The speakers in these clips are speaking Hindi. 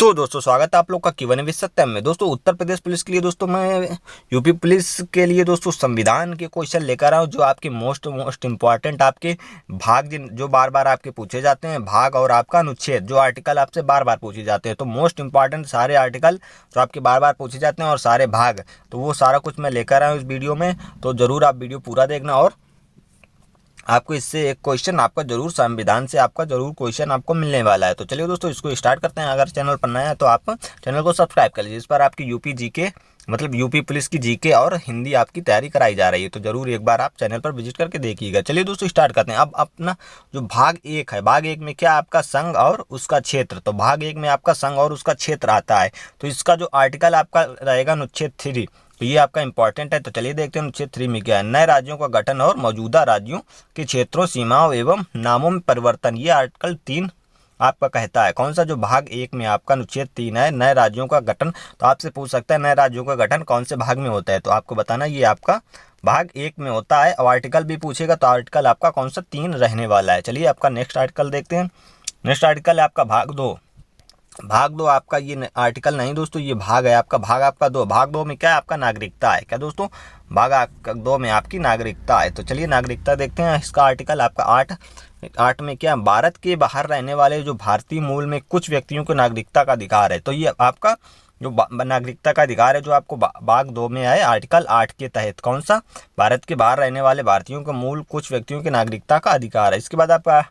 तो दोस्तों स्वागत है आप लोग का Q&A विद सत्यम में। दोस्तों उत्तर प्रदेश पुलिस के लिए दोस्तों मैं यूपी पुलिस के लिए दोस्तों संविधान के क्वेश्चन लेकर आया हूँ, जो आपके मोस्ट इम्पॉर्टेंट आपके भाग जो बार बार आपके पूछे जाते हैं, भाग और आपका अनुच्छेद जो आर्टिकल आपसे बार बार पूछे जाते हैं। तो मोस्ट इम्पॉर्टेंट सारे आर्टिकल जो आपके बार बार पूछे जाते हैं और सारे भाग, तो वो सारा कुछ मैं लेकर आया हूँ इस वीडियो में। तो ज़रूर आप वीडियो पूरा देखना और आपको इससे एक क्वेश्चन आपका जरूर संविधान से आपका जरूर क्वेश्चन आपको मिलने वाला है। तो चलिए दोस्तों इसको स्टार्ट करते हैं। अगर चैनल पर नया है तो आप चैनल को सब्सक्राइब कर लीजिए। इस पर आपकी यूपी जीके मतलब यूपी पुलिस की जीके और हिंदी आपकी तैयारी कराई जा रही है, तो जरूर एक बार आप चैनल पर विजिट करके देखिएगा। चलिए दोस्तों स्टार्ट करते हैं। अब अपना जो भाग एक है, भाग एक में क्या आपका संघ और उसका क्षेत्र, तो भाग एक में आपका संघ और उसका क्षेत्र आता है। तो इसका जो आर्टिकल आपका रहेगा अनुच्छेद 3, तो ये आपका इंपॉर्टेंट है। तो चलिए देखते हैं अनुच्छेद 3 में क्या है। नए राज्यों का गठन और मौजूदा राज्यों के क्षेत्रों, सीमाओं एवं नामों में परिवर्तन, ये आर्टिकल 3 आपका कहता है। कौन सा? जो भाग एक में आपका अनुच्छेद 3 है, नए राज्यों का गठन। तो आपसे पूछ सकता है नए राज्यों का गठन कौन से भाग में होता है, तो आपको बताना ये आपका भाग एक में होता है। और आर्टिकल भी पूछेगा तो आर्टिकल आपका कौन सा 3 रहने वाला है। चलिए आपका नेक्स्ट आर्टिकल देखते हैं। नेक्स्ट आर्टिकल है आपका भाग 2। भाग 2 आपका ये आर्टिकल नहीं दोस्तों, ये भाग है आपका, भाग आपका 2। भाग 2 में क्या है आपका नागरिकता है। क्या दोस्तों? भाग 2 में आपकी नागरिकता है। तो चलिए नागरिकता देखते हैं। इसका आर्टिकल आपका 8 में क्या, भारत के बाहर रहने वाले जो भारतीय मूल में कुछ व्यक्तियों को नागरिकता का अधिकार है। तो ये आपका जो नागरिकता का अधिकार है जो आपको भाग 2 में है आर्टिकल 8 के तहत। कौन सा? भारत के बाहर रहने वाले भारतीयों के मूल कुछ व्यक्तियों के नागरिकता का अधिकार है। इसके बाद आपका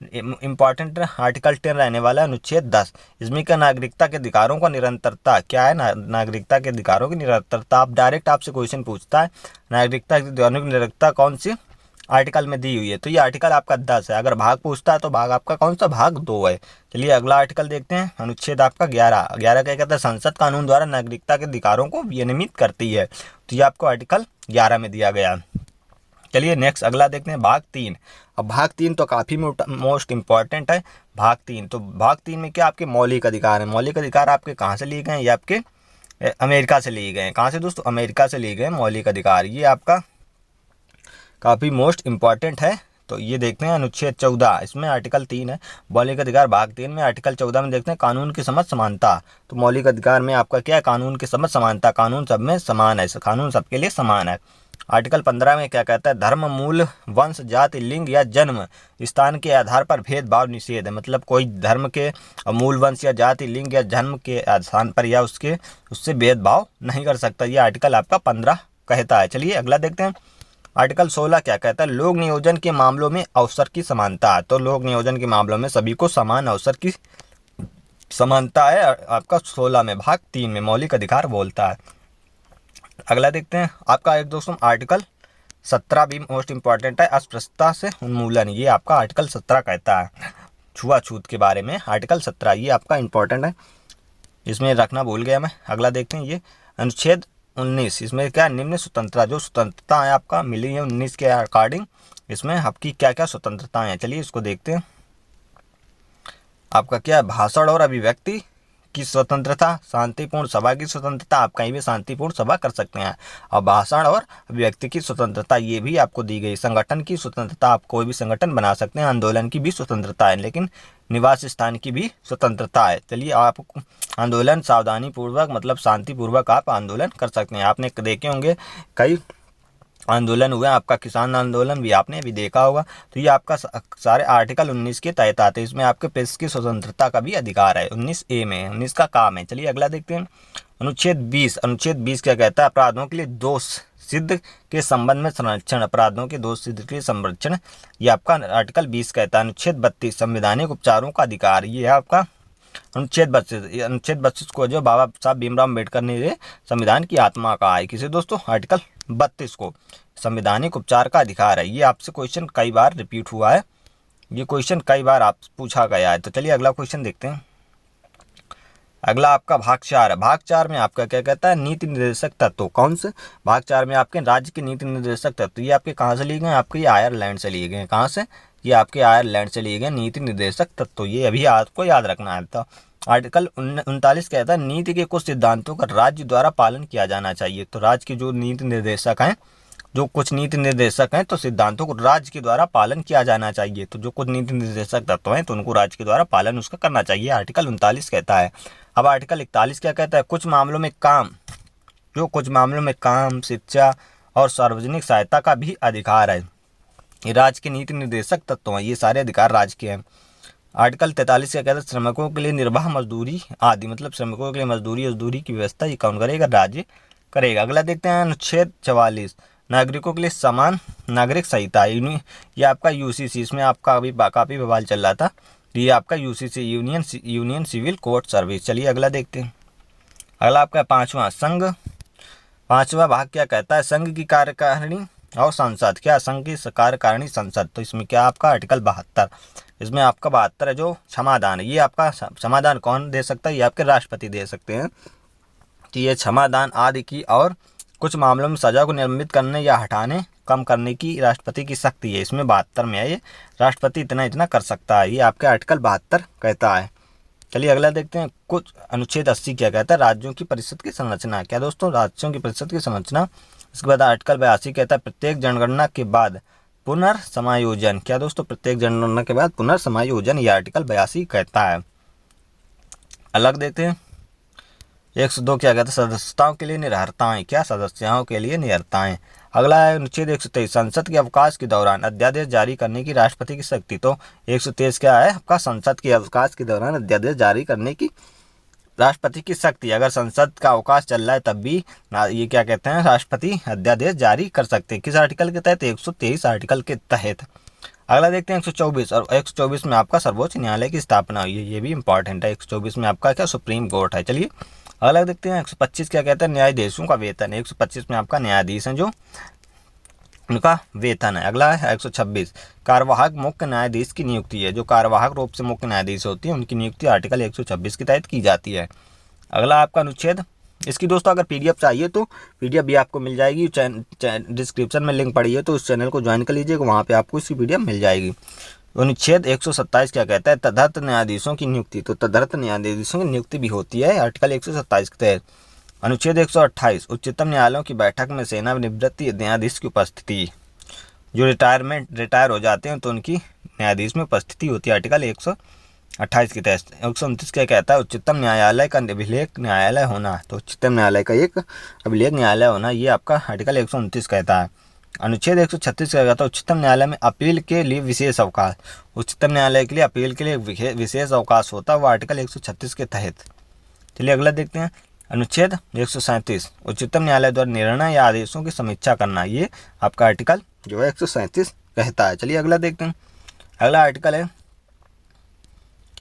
इंपॉर्टेंट आर्टिकल 10 रहने वाला है अनुच्छेद 10। इसमें क्या, नागरिकता के अधिकारों का निरंतरता क्या है, नागरिकता के अधिकारों की निरंतरता। आप डायरेक्ट आपसे क्वेश्चन पूछता है नागरिकता के अधिकारों की निरंतरता कौन सी आर्टिकल में दी हुई है, तो ये आर्टिकल आपका 10 है। अगर भाग पूछता है तो भाग आपका कौन सा? भाग 2 है। चलिए अगला आर्टिकल देखते हैं। अनुच्छेद आपका 11 क्या कहता है? संसद कानून द्वारा नागरिकता के अधिकारों को विनियमित करती है। तो ये आपको आर्टिकल 11 में दिया गया। चलिए नेक्स्ट अगला देखते हैं भाग 3। अब भाग 3 तो काफ़ी मोस्ट इम्पॉर्टेंट है। भाग 3, तो भाग 3 में क्या आपके मौलिक अधिकार है। मौलिक अधिकार आपके कहाँ से लिए गए हैं? ये आपके अमेरिका से लिए गए हैं। कहाँ से दोस्तों? अमेरिका से लिए गए मौलिक अधिकार। ये आपका काफ़ी मोस्ट इम्पॉर्टेंट है। तो ये देखते हैं अनुच्छेद 14, इसमें आर्टिकल 3 है मौलिक अधिकार। भाग 3 में आर्टिकल 14 में देखते हैं कानून की समझ समानता। तो मौलिक अधिकार में आपका क्या है? कानून की समझ समानता, कानून सब में समान है, कानून सबके लिए समान है। आर्टिकल 15 में क्या कहता है? धर्म, मूल, वंश, जाति, लिंग या जन्म स्थान के आधार पर भेदभाव निषेध है। मतलब कोई धर्म के मूल, वंश या जाति, लिंग या जन्म के स्थान पर या उससे भेदभाव नहीं कर सकता। ये आर्टिकल आपका 15 कहता है। चलिए अगला देखते हैं। आर्टिकल 16 क्या कहता है? लोक नियोजन के मामलों में अवसर की समानता। तो लोक नियोजन के मामलों में सभी को समान अवसर की समानता है। आपका 16 में भाग 3 में मौलिक अधिकार बोलता है। अगला देखते हैं आपका एक दोस्तों आर्टिकल 17 भी मोस्ट इम्पॉर्टेंट है। अस्पृश्यता से उन्मूलन, ये आपका आर्टिकल 17 कहता है। छुआछूत के बारे में आर्टिकल 17 ये आपका इम्पॉर्टेंट है, इसमें रखना भूल गया मैं। अगला देखते हैं ये अनुच्छेद 19, इसमें क्या निम्न स्वतंत्रता, जो स्वतंत्रता है आपका मिली है 19 के अकॉर्डिंग, इसमें आपकी क्या क्या स्वतंत्रताएं हैं। चलिए इसको देखते हैं। आपका क्या, भाषण और अभिव्यक्ति की स्वतंत्रता, शांतिपूर्ण सभा की स्वतंत्रता, आप कहीं भी शांतिपूर्ण सभा कर सकते हैं। और भाषण और अभिव्यक्ति की स्वतंत्रता ये भी आपको दी गई। संगठन की स्वतंत्रता, आप कोई भी संगठन बना सकते हैं। आंदोलन की भी स्वतंत्रता है, लेकिन निवास स्थान की भी स्वतंत्रता है। चलिए आप आंदोलन सावधानी पूर्वक मतलब शांतिपूर्वक आप आंदोलन कर सकते हैं। आपने देखे होंगे कई आंदोलन हुए, आपका किसान आंदोलन भी आपने अभी देखा होगा। तो ये आपका सारे आर्टिकल 19 के तहत आते हैं। इसमें आपके प्रेस की स्वतंत्रता का भी अधिकार है, 19A में, 19 का काम है। चलिए अगला देखते हैं अनुच्छेद 20। अनुच्छेद 20 क्या कहता है? अपराधों के लिए दोष सिद्ध के संबंध में संरक्षण, अपराधों के दोष सिद्ध के लिए संरक्षण, ये आपका आर्टिकल 20 कहता है। अनुच्छेद 32 संवैधानिक उपचारों का अधिकार, ये है आपका अनुच्छेद 32। अनुच्छेद 32 को जो बाबा साहब भीमराव अम्बेडकर ने संविधान की आत्मा कहा है। किसे दोस्तों? आर्टिकल 32 को संवैधानिक उपचार का अधिकार है। ये आपसे क्वेश्चन कई बार रिपीट हुआ है, ये क्वेश्चन कई बार आप पूछा गया है। तो चलिए अगला क्वेश्चन देखते हैं। अगला आपका भाग 4 है। भाग 4 में आपका क्या कहता है? नीति निर्देशक तत्व। कौन से? भाग 4 में आपके राज्य के नीति निर्देशक तत्व, ये आपके कहाँ से लिए गए? आपके ये आयरलैंड से लिए गए। कहाँ से? ये आपके आयरलैंड से लिए गए नीति निर्देशक तत्व, ये अभी आपको याद रखना है। तो आर्टिकल 39 कहता है नीति के कुछ सिद्धांतों का राज्य द्वारा पालन किया जाना चाहिए। तो राज्य के जो नीति निर्देशक हैं, जो कुछ नीति निर्देशक हैं, तो सिद्धांतों को राज्य के द्वारा पालन किया जाना चाहिए। तो जो कुछ नीति निर्देशक तत्व हैं तो उनको राज्य के द्वारा पालन उसका करना चाहिए, आर्टिकल 39 कहता है। अब आर्टिकल 41 क्या कहता है, कुछ मामलों में काम, शिक्षा और सार्वजनिक सहायता का भी अधिकार है। ये राज्य के नीति निर्देशक तत्व हैं, ये सारे अधिकार राज्य के हैं। आर्टिकल 43 क्या कहता है, श्रमिकों के लिए निर्बाह मजदूरी आदि, मतलब श्रमिकों के लिए मजदूरी की व्यवस्था ये कौन करेगा, राज्य करेगा। अगला देखते हैं अनुच्छेद 44, नागरिकों के लिए समान नागरिक संहिता, ये आपका यूसीसी, इसमें आपका अभी काफ़ी बवाल चल रहा था, ये आपका UCC union civil court service. चलिए अगला देखते हैं। अगला आपका पांचवा भाग क्या कहता है, संघ की कार्यकारिणी और संसद, क्या संघ की कार्यकारिणी संसद, तो इसमें क्या आपका आर्टिकल 72, इसमें आपका 72 है जो क्षमादान है, ये आपका क्षमादान कौन दे सकता है, ये आपके राष्ट्रपति दे सकते हैं कि ये क्षमादान आदि की और कुछ मामलों में सजा को निलंबित करने या हटाने कम करने की राष्ट्रपति की शक्ति है, इसमें 72 में है, ये राष्ट्रपति इतना कर सकता है, ये आपके आर्टिकल 72 कहता है। चलिए अगला देखते हैं। कुछ अनुच्छेद 80 क्या कहता है, राज्यों की परिषद की संरचना, क्या दोस्तों, राज्यों की परिषद की संरचना। इसके बाद आर्टिकल 82 कहता है प्रत्येक जनगणना के बाद पुनर्समायोजन, क्या दोस्तों, प्रत्येक जनगणना के बाद पुनर्समायोजन, ये आर्टिकल 82 कहता है। अलग देखते हैं 102 क्या कहता है, सदस्यताओं के लिए निरहरताएं, क्या सदस्यों के लिए निरहरताएं। अगला है अनुच्छेद 123, संसद के अवकाश के दौरान अध्यादेश जारी करने की राष्ट्रपति की शक्ति, तो 123 क्या है आपका, संसद के अवकाश के दौरान अध्यादेश जारी करने की राष्ट्रपति की शक्ति, अगर संसद का अवकाश चल रहा है तब भी ये क्या कहते हैं, राष्ट्रपति अध्यादेश जारी कर सकते हैं, किस आर्टिकल के तहत, 123 आर्टिकल के तहत। अगला देखते हैं 124, और 124 में आपका सर्वोच्च न्यायालय की स्थापना हुई है, ये भी इंपॉर्टेंट है, 124 में आपका क्या सुप्रीम कोर्ट है। चलिए अगला देखते हैं 125 क्या कहता है, न्यायाधीशों का वेतन, 125 में आपका न्यायाधीश हैं जो उनका वेतन है। अगला है 126, कार्यवाहक मुख्य न्यायाधीश की नियुक्ति है, जो कार्यवाहक रूप से मुख्य न्यायाधीश होती है उनकी नियुक्ति आर्टिकल 126 के तहत की जाती है। अगला आपका अनुच्छेद, इसकी दोस्तों अगर पीडीएफ चाहिए तो पीडीएफ भी आपको मिल जाएगी, डिस्क्रिप्शन में लिंक पड़ी है, तो उस चैनल को ज्वाइन कर लीजिएगा, वहाँ पे आपको इसकी पीडीएफ मिल जाएगी। अनुच्छेद 127 क्या कहता है, तदर्थ न्यायाधीशों की नियुक्ति, तो तदर्थ न्यायाधीशों की नियुक्ति भी होती है आर्टिकल 127 के तहत। अनुच्छेद 128, उच्चतम न्यायालयों की बैठक में सेवानिवृत्त न्यायाधीश की उपस्थिति, जो रिटायर हो जाते हैं तो उनकी न्यायाधीश में उपस्थिति होती है आर्टिकल 128 के तहत। 129 क्या कहता है, उच्चतम न्यायालय का अभिलेख न्यायालय होना, तो उच्चतम न्यायालय का एक अभिलेख न्यायालय होना, ये आपका आर्टिकल 129 कहता है। अनुच्छेद 136 क्या कहता है, उच्चतम न्यायालय में अपील के लिए विशेष अवकाश, उच्चतम न्यायालय के लिए अपील के लिए विशेष अवकाश होता है, वो आर्टिकल 136 के तहत। चलिए अगला देखते हैं। अनुच्छेद 137, उच्चतम न्यायालय द्वारा निर्णय या आदेशों की समीक्षा करना, ये आपका आर्टिकल जो है 137 कहता है। चलिए अगला देखते हैं। अगला आर्टिकल है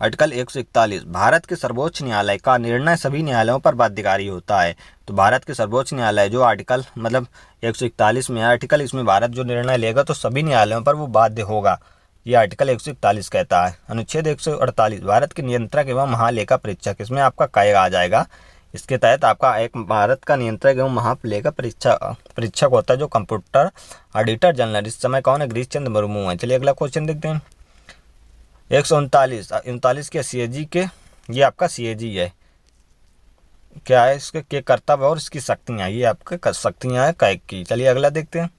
आर्टिकल 141, भारत के सर्वोच्च न्यायालय का निर्णय सभी न्यायालयों पर बाध्यकारी होता है, तो भारत के सर्वोच्च न्यायालय जो आर्टिकल मतलब 141 में आर्टिकल, इसमें भारत जो निर्णय लेगा तो सभी न्यायालयों पर वो बाध्य होगा, ये आर्टिकल 141 कहता है। अनुच्छेद 148, भारत के नियंत्रक एवं महालेखा परीक्षक, इसमें आपका काय आ जाएगा, इसके तहत आपका एक भारत का नियंत्रक एवं महालेखा परीक्षक होता है जो कंप्यूटर ऑडिटर जनरल, इस समय कौन है, गिरीश चंद्र मुर्मू है। चलिए अगला क्वेश्चन देखते हैं। 139 के सीएजी के, ये आपका सीएजी है, क्या है इसके के कर्तव्य और इसकी शक्तियाँ, ये आपके शक्तियाँ है कैग की। चलिए अगला देखते हैं।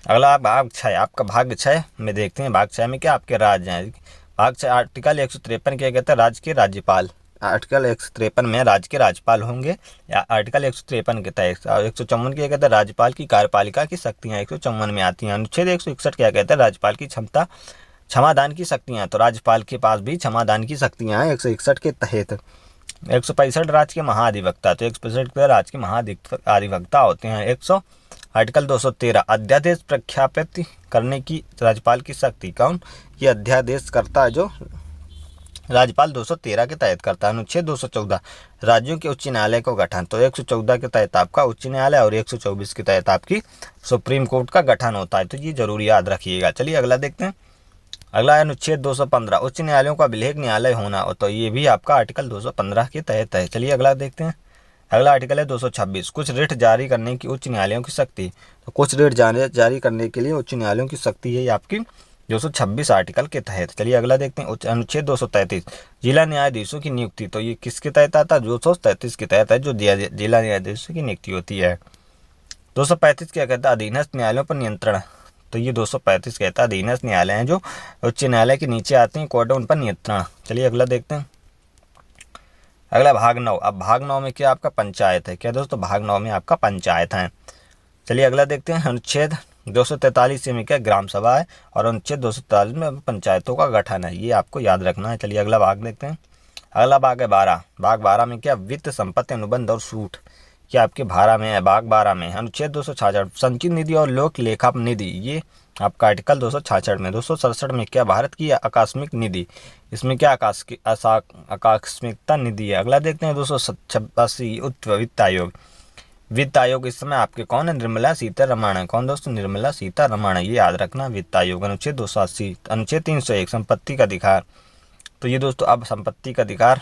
अगला भाग 6, आपका भाग 6 में देखते हैं, भाग 6 में क्या आपके राज्य हैं। भाग 6 आर्टिकल 153 क्या कहता है, राज्य के राज्यपाल, आर्टिकल 153 में राज्य के राज्यपाल होंगे, या आर्टिकल 153 के तहत। 154 क्या कहता है, राज्यपाल की कार्यपालिका की शक्तियाँ 154 में आती हैं। अनुच्छेद 161 क्या कहता है, राज्यपाल की क्षमादान की शक्तियाँ, तो राज्यपाल के पास भी क्षमादान की शक्तियाँ हैं 161 के तहत। 165 राज्य के महाधिवक्ता, तो 165 राज्य के महाधिवक्ता होते हैं। आर्टिकल 213, अध्यादेश प्रख्यापित करने की राज्यपाल की शक्ति, कौन, ये अध्यादेश करता है जो राज्यपाल 213 के तहत करता है। अनुच्छेद 214, राज्यों के उच्च न्यायालय को गठन, तो 114 के तहत आपका उच्च न्यायालय और 124 के तहत आपकी सुप्रीम कोर्ट का गठन होता है, तो ये जरूर याद रखिएगा। चलिए अगला देखते हैं। अगला है अनुच्छेद 215, उच्च न्यायालयों का अभिलेख न्यायालय होना, तो ये भी आपका आर्टिकल 215 के तहत है। चलिए अगला देखते हैं। अगला आर्टिकल है 226, कुछ रिट जारी करने की उच्च न्यायालयों की शक्ति, तो कुछ रिट जारी करने के लिए उच्च न्यायालयों की शक्ति है आपकी 226 आर्टिकल के तहत। चलिए अगला देखते हैं। अनुच्छेद 233, जिला न्यायाधीशों की नियुक्ति, तो ये किसके तहत आता है, 233 के तहत है, जो जिला न्यायाधीशों की नियुक्ति होती है। 235 क्या कहता है, अधीनस्थ न्यायालयों पर नियंत्रण, तो ये 235 कहता है अधीनस्थ न्यायालय हैं जो उच्च न्यायालय के नीचे आते हैं, कोर्ट उन पर नियंत्रण। चलिए अगला देखते हैं। अगला भाग 9। अब भाग 9 में क्या आपका पंचायत है। क्या दोस्तों, भाग 9 में आपका पंचायत है। चलिए अगला देखते हैं। अनुच्छेद 243 में क्या ग्राम सभा है, और अनुच्छेद 243 में पंचायतों का गठन है। ये आपको याद रखना है। चलिए अगला भाग देखते हैं। अगला भाग है 12। भाग 12 में क्या वित्त, संपत्ति, अनुबंध और छूट, क्या आपके 12 में है। भाग 12 में अनुच्छेद 266 संचित निधि और लोक लेखा निधि, ये आपका आर्टिकल 266 में। 267 में क्या भारत की आकस्मिक निधि, इसमें क्या आकस्मिकता निधि है। अगला देखते हैं 286 वित्त आयोग। वित्त आयोग इस समय आपके कौन है, निर्मला सीतारमण है। कौन दोस्तों, निर्मला सीतारमण है, ये याद रखना। वित्त आयोग। अनुच्छेद 280 अनुच्छेद 301 संपत्ति का अधिकार। तो ये दोस्तों अब संपत्ति का अधिकार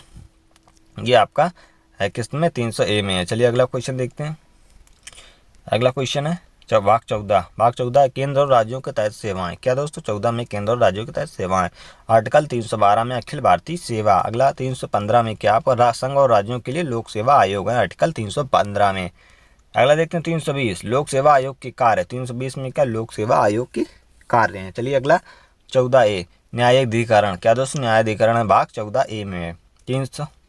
ये आपका है किसमें, 300A में है। चलिए अगला क्वेश्चन देखते हैं। अगला क्वेश्चन है भाग 14। भाग 14 है केंद्र और राज्यों के तहत सेवाएं। क्या दोस्तों, 14 में केंद्र और राज्यों के तहत सेवाएं। आर्टिकल 312 में अखिल भारतीय सेवा। अगला 315 में क्या आपका संघ और राज्यों के लिए लोक सेवा आयोग है, आर्टिकल 315 में। अगला देखते हैं 320 लोक सेवा आयोग के कार्य। 320 में क्या लोक सेवा आयोग के कार्य हैं। चलिए अगला 14A न्यायाधिकरण। क्या दोस्तों, न्यायाधिकरण है, भाग 14A में है।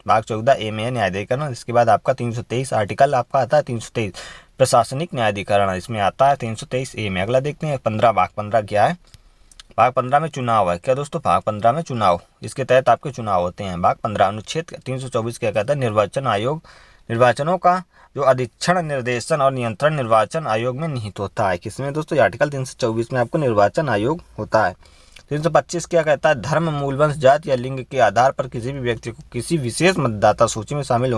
भाग 14A में है न्यायाधिकरण। इसके बाद आपका 323 आर्टिकल आपका आता है 323 प्रशासनिक न्यायाधिकरण, इसमें आता है 323A में। अगला देखते हैं 15। भाग 15 क्या है। भाग 15 में चुनाव है। क्या दोस्तों, भाग 15 में चुनाव, इसके तहत आपके चुनाव होते हैं। भाग 15 अनुच्छेद 324 क्या कहता है, निर्वाचन आयोग निर्वाचनों का जो अधीक्षण, निर्देशन और नियंत्रण निर्वाचन आयोग में निहित होता है। किसमें दोस्तों, आर्टिकल 324 में आपको निर्वाचन आयोग होता है। 325 क्या कहता है, धर्म, मूलवंश, जाति या लिंग के आधार पर किसी भी व्यक्ति को किसी विशेष मतदाता सूची में शामिल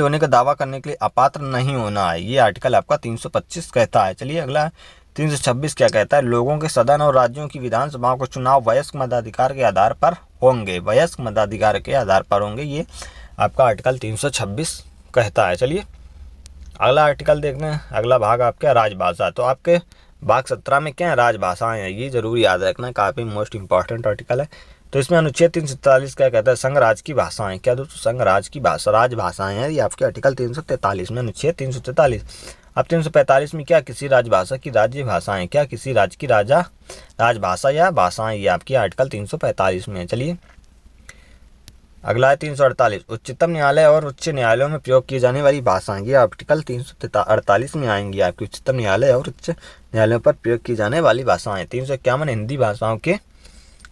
होने का दावा करने के लिए अपात्र नहीं होना है। ये आर्टिकल आपका 325 कहता है। चलिए अगला 326 क्या कहता है, लोगों के सदन और राज्यों की विधानसभाओं को चुनाव वयस्क मताधिकार के आधार पर होंगे। वयस्क मताधिकार के आधार पर होंगे, ये आपका आर्टिकल 326 कहता है। चलिए अगला आर्टिकल देखते हैं। अगला भाग आपका राजभाषा। तो आपके भाग 17 में क्या है, राजभाषाएं हैं। ये जरूर याद रखना, काफ़ी मोस्ट इंपॉर्टेंट आर्टिकल है। तो इसमें अनुच्छेद 347 क्या कहता है, संघ राज्य की भाषाएं। क्या दोस्तों, संघ राज्य की भाषा राजभाषाएं हैं, ये आपके आर्टिकल 343 में, अनुच्छेद 343। अब 345 में क्या किसी राजभाषा की राज्य भाषाएं। क्या किसी राज्य की राजभाषा या भाषाएं, ये आपकी आर्टिकल 345 में है। चलिए अगला है 348 उच्चतम न्यायालय और उच्च न्यायालयों में प्रयोग की जाने वाली भाषाएं। ये आर्टिकल 348 में आएंगी आपकी, उच्चतम न्यायालय और उच्च न्यायालयों पर प्रयोग की जाने वाली भाषाएं। 351 हिंदी भाषाओं के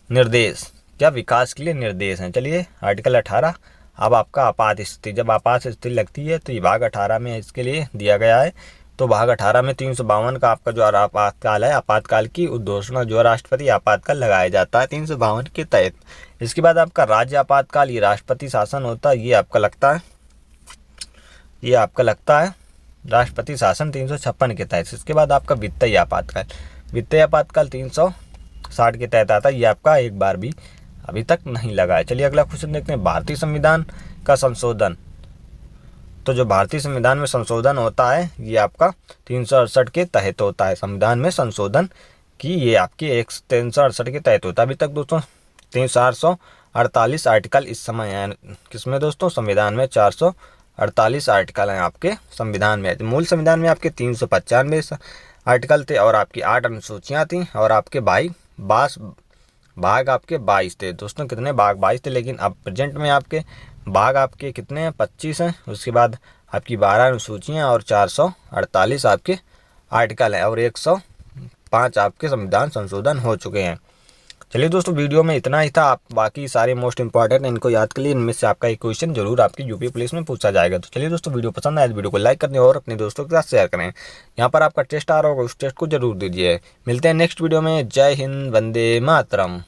निर्देश, क्या विकास के लिए निर्देश हैं। चलिए आर्टिकल 18 अब आपका आपात स्थिति, जब आपात स्थिति लगती है तो ये भाग 18 में इसके लिए दिया गया है। तो भाग 18 में 352 का आपका जो आपातकाल है, आपातकाल की उद्घोषणा जो राष्ट्रपति आपातकाल लगाया जाता है 352 के तहत। इसके बाद आपका राज्य आपातकाल, ये राष्ट्रपति शासन होता है, ये आपका लगता है राष्ट्रपति शासन 356 के तहत। इसके बाद आपका वित्तीय आपातकाल 360 के तहत आता है, ये आपका एक बार भी अभी तक नहीं लगा है। चलिए अगला क्वेश्चन देखते हैं, भारतीय संविधान का संशोधन। तो जो भारतीय संविधान में संशोधन होता है ये आपका 368 के तहत होता है। संविधान में संशोधन की ये आपकी 368 के तहत होता है। अभी तक दोस्तों 448 आर्टिकल इस समय हैं किसमें दोस्तों, संविधान में 448 आर्टिकल हैं आपके संविधान में। मूल संविधान में आपके 395 आर्टिकल थे और आपकी 8 अनुसूचियाँ थी और आपके भाग आपके 22 थे दोस्तों। कितने भाग, 22 थे, लेकिन अब प्रेजेंट में आपके भाग आपके कितने हैं, 25 हैं। उसके बाद आपकी 12 अनुसूचियाँ और 448 आपके आर्टिकल हैं और 105 आपके संविधान संशोधन हो चुके हैं। चलिए दोस्तों वीडियो में इतना ही था। आप बाकी सारे मोस्ट इंपॉर्टेंट इनको याद कर लिए, इनमें से आपका एक क्वेश्चन जरूर आपकी यूपी पुलिस में पूछा जाएगा। तो चलिए दोस्तों वीडियो पसंद आए तो वीडियो को लाइक करने और अपने दोस्तों के साथ शेयर करें। यहाँ पर आपका टेस्ट आ रहा होगा, उस टेस्ट को जरूर दीजिए। मिलते हैं नेक्स्ट वीडियो में। जय हिंद, वंदे मातरम।